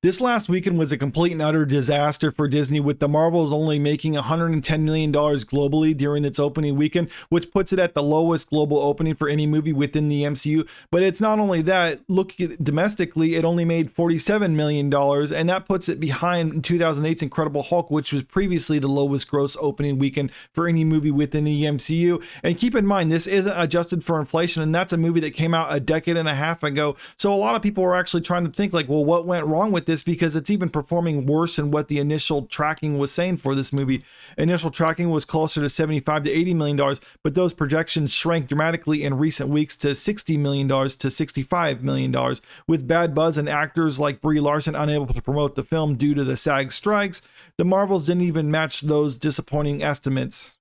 This last weekend was a complete and utter disaster for Disney, with the Marvels only making $110 million globally during its opening weekend, which puts it at the lowest global opening for any movie within the MCU. But it's not only that, look at domestically, it only made $47 million, and that puts it behind 2008's Incredible Hulk, which was previously the lowest gross opening weekend for any movie within the MCU. And keep in mind, this isn't adjusted for inflation, and that's a movie that came out a decade and a half ago. So a lot of people were actually trying to think like, well, what went wrong with this? Because it's even performing worse than what the initial tracking was saying for this movie. Initial tracking was closer to $75 to $80 million, but those projections shrank dramatically in recent weeks to $60 million to $65 million, with bad buzz and actors like Brie Larson unable to promote the film due to the SAG strikes. The Marvels didn't even match those disappointing estimates.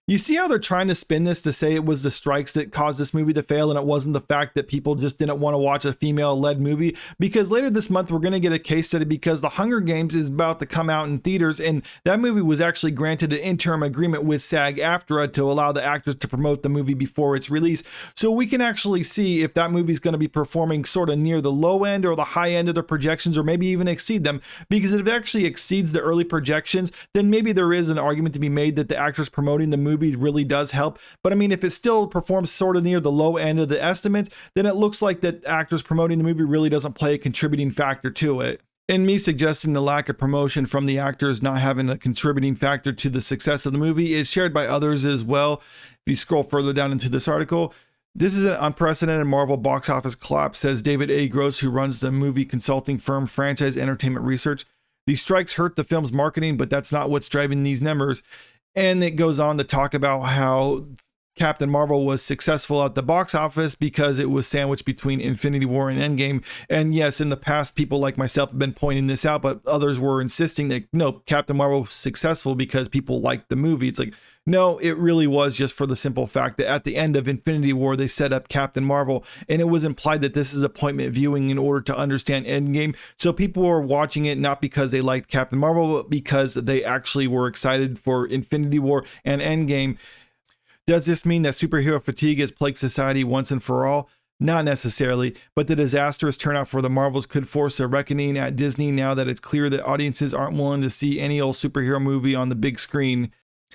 You see how they're trying to spin this to say it was the strikes that caused this movie to fail, and it wasn't the fact that people just didn't want to watch a female-led movie? Because later this month, we're going to get a case study, because The Hunger Games is about to come out in theaters, and that movie was actually granted an interim agreement with SAG-AFTRA to allow the actors to promote the movie before its release. So we can actually see if that movie is going to be performing sort of near the low end or the high end of the projections, or maybe even exceed them. Because if it actually exceeds the early projections, then maybe there is an argument to be made that the actors promoting the movie really does help. But I mean, if it still performs sort of near the low end of the estimates, then it looks like that actors promoting the movie really doesn't play a contributing factor to it. And me suggesting the lack of promotion from the actors not having a contributing factor to the success of the movie is shared by others as well. If you scroll further down into this article, this is an unprecedented Marvel box office collapse, says David A. Gross, who runs the movie consulting firm Franchise Entertainment Research. These strikes hurt the film's marketing, but that's not what's driving these numbers. And it goes on to talk about how Captain Marvel was successful at the box office because it was sandwiched between Infinity War and Endgame. And yes, in the past, people like myself have been pointing this out, but others were insisting that, no, Captain Marvel was successful because people liked the movie. It's like, no, it really was just for the simple fact that at the end of Infinity War, they set up Captain Marvel, and it was implied that this is appointment viewing in order to understand Endgame. So people were watching it not because they liked Captain Marvel, but because they actually were excited for Infinity War and Endgame. Does this mean that superhero fatigue has plagued society once and for all? Not necessarily, but the disastrous turnout for the Marvels could force a reckoning at Disney now that it's clear that audiences aren't willing to see any old superhero movie on the big screen.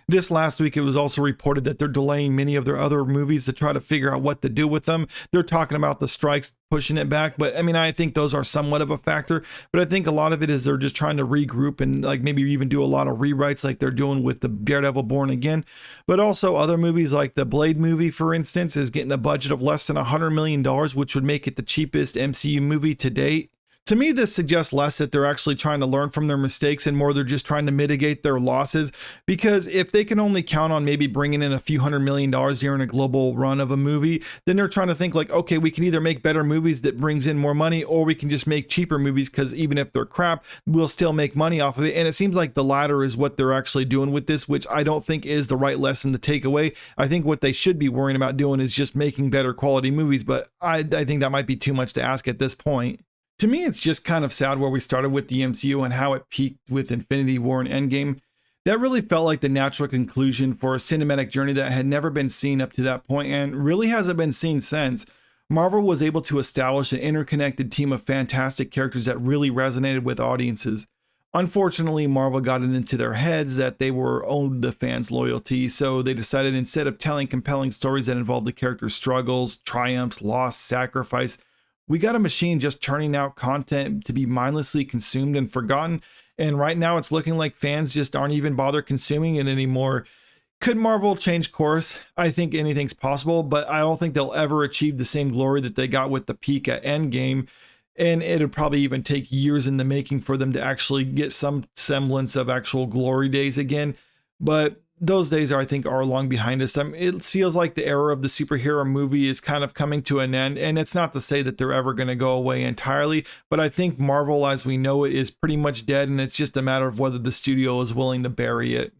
This last week, it was also reported that they're delaying many of their other movies to try to figure out what to do with them. They're talking about the strikes pushing it back, but I mean, I think those are somewhat of a factor, but I think a lot of it is they're just trying to regroup and like maybe even do a lot of rewrites like they're doing with the Daredevil Born Again. But also other movies like the Blade movie, for instance, is getting a budget of less than $100 million, which would make it the cheapest MCU movie to date. To me, this suggests less that they're actually trying to learn from their mistakes and more they're just trying to mitigate their losses, because if they can only count on maybe bringing in a few $100 million during a global run of a movie, then they're trying to think like, okay, we can either make better movies that brings in more money, or we can just make cheaper movies because even if they're crap, we'll still make money off of it. And it seems like the latter is what they're actually doing with this, which I don't think is the right lesson to take away. I think what they should be worrying about doing is just making better quality movies, but I think that might be too much to ask at this point. To me, it's just kind of sad where we started with the MCU and how it peaked with Infinity War and Endgame. That really felt like the natural conclusion for a cinematic journey that had never been seen up to that point and really hasn't been seen since. Marvel was able to establish an interconnected team of fantastic characters that really resonated with audiences. Unfortunately, Marvel got it into their heads that they were owed the fans' loyalty, so they decided instead of telling compelling stories that involved the characters' struggles, triumphs, loss, sacrifice, we got a machine just turning out content to be mindlessly consumed and forgotten, and right now it's looking like fans just aren't even bother consuming it anymore. Could Marvel change course? I think anything's possible, but I don't think they'll ever achieve the same glory that they got with the peak at Endgame, and it'd probably even take years in the making for them to actually get some semblance of actual glory days again. But those days I think are long behind us. It feels like the era of the superhero movie is kind of coming to an end, and it's not to say that they're ever going to go away entirely, but I think Marvel as we know it is pretty much dead, and it's just a matter of whether the studio is willing to bury it.